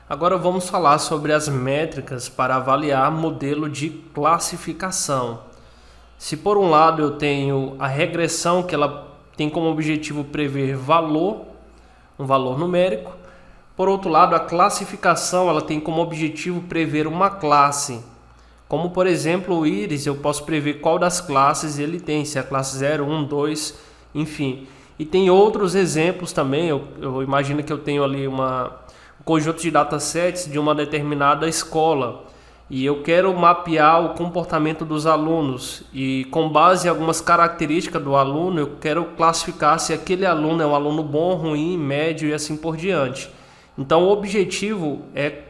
Agora vamos falar sobre as métricas para avaliar modelo de classificação. Se por um lado eu tenho a regressão, que ela tem como objetivo prever um valor numérico. Por outro lado, a classificação ela tem como objetivo prever uma classe. Como por exemplo o íris, eu posso prever qual das classes ele tem, se é a classe 0, 1, 2, enfim. E tem outros exemplos também, eu imagino que eu tenho ali um conjunto de datasets de uma determinada escola e eu quero mapear o comportamento dos alunos e com base em algumas características do aluno eu quero classificar se aquele aluno é um aluno bom, ruim, médio e assim por diante. Então o objetivo é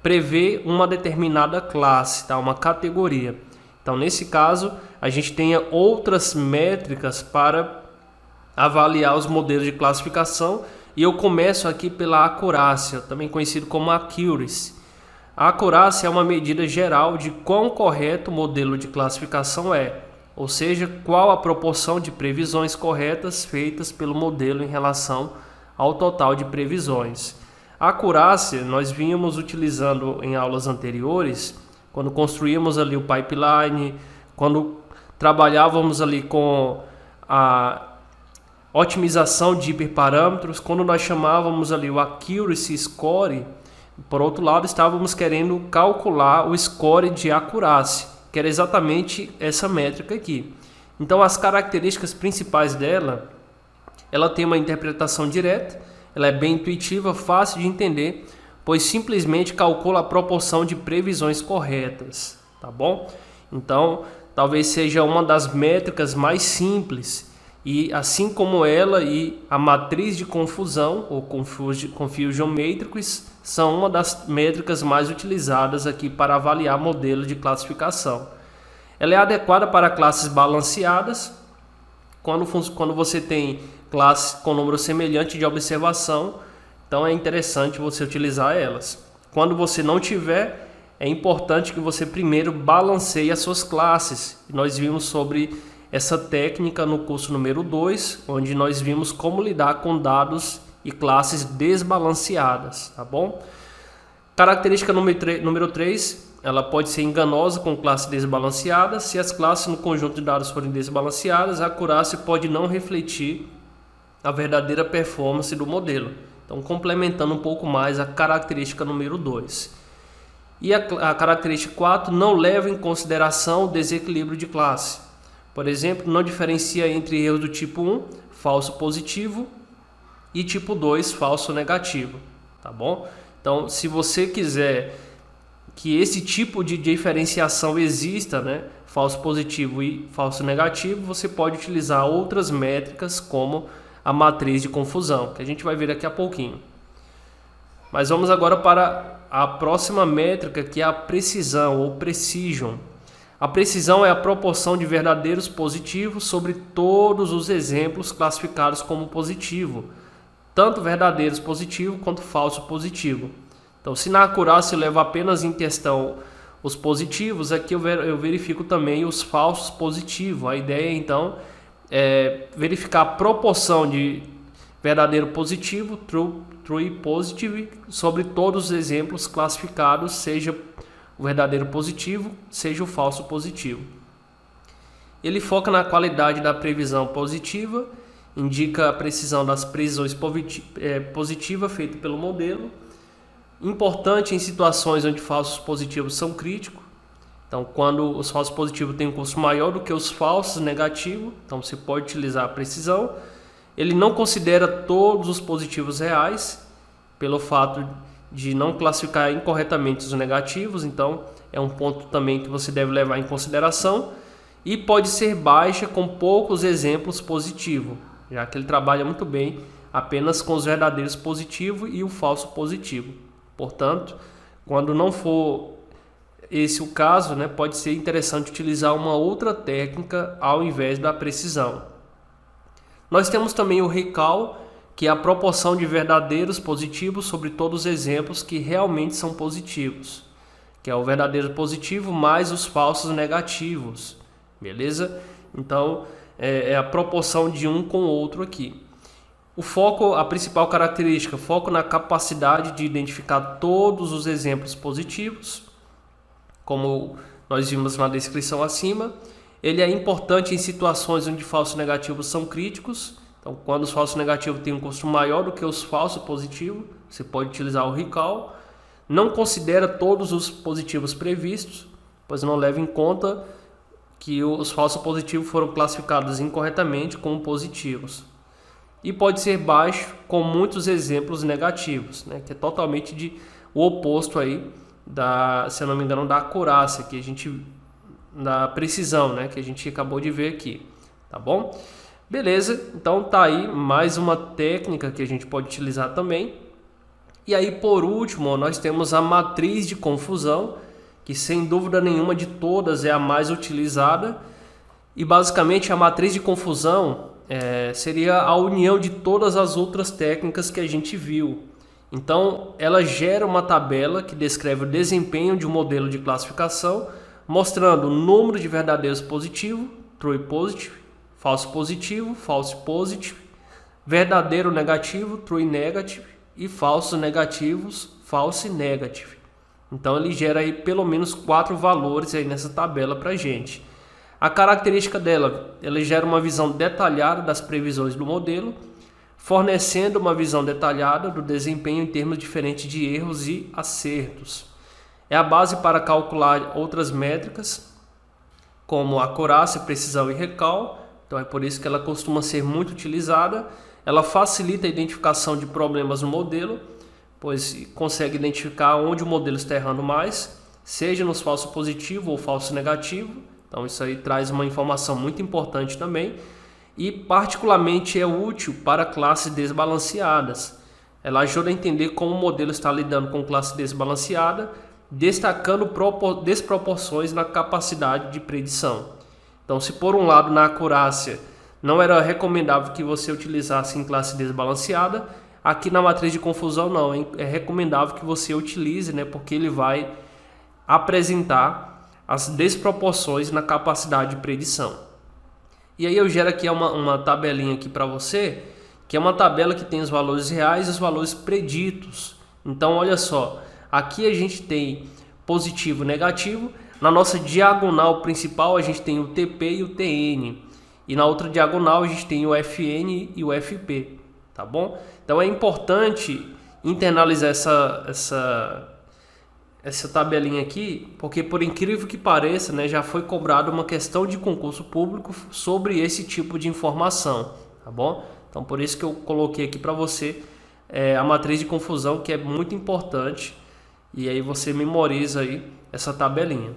prever uma determinada classe, tá? Uma categoria. Então nesse caso a gente tem outras métricas para avaliar os modelos de classificação. E eu começo aqui pela acurácia, também conhecido como accuracy. A acurácia é uma medida geral de quão correto o modelo de classificação é, ou seja, qual a proporção de previsões corretas feitas pelo modelo em relação ao total de previsões. A acurácia nós vínhamos utilizando em aulas anteriores, quando construímos ali o pipeline, quando trabalhávamos ali com a otimização de hiperparâmetros, quando nós chamávamos ali o accuracy score. Por outro lado, estávamos querendo calcular o score de acurácia, que era exatamente essa métrica aqui. Então as características principais dela, ela tem uma interpretação direta, ela é bem intuitiva, fácil de entender, pois simplesmente calcula a proporção de previsões corretas, tá bom? Então talvez seja uma das métricas mais simples. E assim como ela e a matriz de confusão, ou Confusion Matrix, são uma das métricas mais utilizadas aqui para avaliar modelo de classificação. Ela é adequada para classes balanceadas, quando você tem classes com número semelhante de observação, então é interessante você utilizar elas. Quando você não tiver, é importante que você primeiro balanceie as suas classes. Nós vimos sobre essa técnica no curso número 2, onde nós vimos como lidar com dados e classes desbalanceadas, tá bom? Característica número 3, ela pode ser enganosa com classe desbalanceada. Se as classes no conjunto de dados forem desbalanceadas, a acurácia pode não refletir a verdadeira performance do modelo. Então, complementando um pouco mais a característica número 2. E a característica 4 não leva em consideração o desequilíbrio de classe. Por exemplo, não diferencia entre erros do tipo 1, falso positivo, e tipo 2, falso negativo, tá bom? Então, se você quiser que esse tipo de diferenciação exista, né, falso positivo e falso negativo, você pode utilizar outras métricas como a matriz de confusão, que a gente vai ver daqui a pouquinho. Mas vamos agora para a próxima métrica, que é a precisão ou precision. A precisão é a proporção de verdadeiros positivos sobre todos os exemplos classificados como positivo, tanto verdadeiros positivo quanto falso positivo. Então, se na acurácia eu levo apenas em questão os positivos, aqui eu verifico também os falsos positivos. A ideia então é verificar a proporção de verdadeiro positivo, true positive, sobre todos os exemplos classificados, seja o verdadeiro positivo, seja o falso positivo. Ele foca na qualidade da previsão positiva, indica a precisão das previsões positivas feitas pelo modelo. Importante em situações onde falsos positivos são críticos. Então, quando os falsos positivos têm um custo maior do que os falsos negativos, então você pode utilizar a precisão. Ele não considera todos os positivos reais, pelo fato de não classificar incorretamente os negativos, então é um ponto também que você deve levar em consideração. E pode ser baixa com poucos exemplos positivos, já que ele trabalha muito bem apenas com os verdadeiros positivos e o falso positivo. Portanto, quando não for esse o caso, né, pode ser interessante utilizar uma outra técnica ao invés da precisão. Nós temos também o recall, que é a proporção de verdadeiros positivos sobre todos os exemplos que realmente são positivos, que é o verdadeiro positivo mais os falsos negativos, beleza? Então, é a proporção de um com o outro aqui. O foco, a principal característica, foco na capacidade de identificar todos os exemplos positivos, como nós vimos na descrição acima. Ele é importante em situações onde falsos negativos são críticos. Então, quando os falsos negativos têm um custo maior do que os falsos positivos, você pode utilizar o recall. Não considera todos os positivos previstos, pois não leva em conta que os falsos positivos foram classificados incorretamente como positivos. E pode ser baixo com muitos exemplos negativos, né, que é totalmente o oposto aí se eu não me engano, da acurácia, que a gente, da precisão, né, que a gente acabou de ver aqui, tá bom? Beleza, então tá aí mais uma técnica que a gente pode utilizar também. E aí, por último, nós temos a matriz de confusão, que sem dúvida nenhuma de todas é a mais utilizada. E basicamente a matriz de confusão seria a união de todas as outras técnicas que a gente viu. Então, ela gera uma tabela que descreve o desempenho de um modelo de classificação, mostrando o número de verdadeiros positivo, true positive, falso positivo, false positive, verdadeiro negativo, true negative, e falsos negativos, false negative. Então, ele gera aí pelo menos 4 valores aí nessa tabela para a gente. A característica dela, ela gera uma visão detalhada das previsões do modelo, fornecendo uma visão detalhada do desempenho em termos diferentes de erros e acertos. É a base para calcular outras métricas, como acurácia, precisão e recall. Então é por isso que ela costuma ser muito utilizada. Ela facilita a identificação de problemas no modelo, pois consegue identificar onde o modelo está errando mais, seja nos falso positivo ou falso negativo. Então isso aí traz uma informação muito importante também. E particularmente é útil para classes desbalanceadas. Ela ajuda a entender como o modelo está lidando com classe desbalanceada, destacando desproporções na capacidade de predição. Então, se por um lado na acurácia não era recomendável que você utilizasse em classe desbalanceada, aqui na matriz de confusão não, é recomendável que você utilize, né, porque ele vai apresentar as desproporções na capacidade de predição. E aí eu gero aqui uma tabelinha aqui para você, que é uma tabela que tem os valores reais e os valores preditos. Então olha só, aqui a gente tem positivo e negativo. Na nossa diagonal principal a gente tem o TP e o TN. E na outra diagonal a gente tem o FN e o FP, tá bom? Então é importante internalizar essa tabelinha aqui, porque por incrível que pareça, né, já foi cobrada uma questão de concurso público sobre esse tipo de informação, tá bom? Então por isso que eu coloquei aqui para você a matriz de confusão, que é muito importante, e aí você memoriza aí essa tabelinha.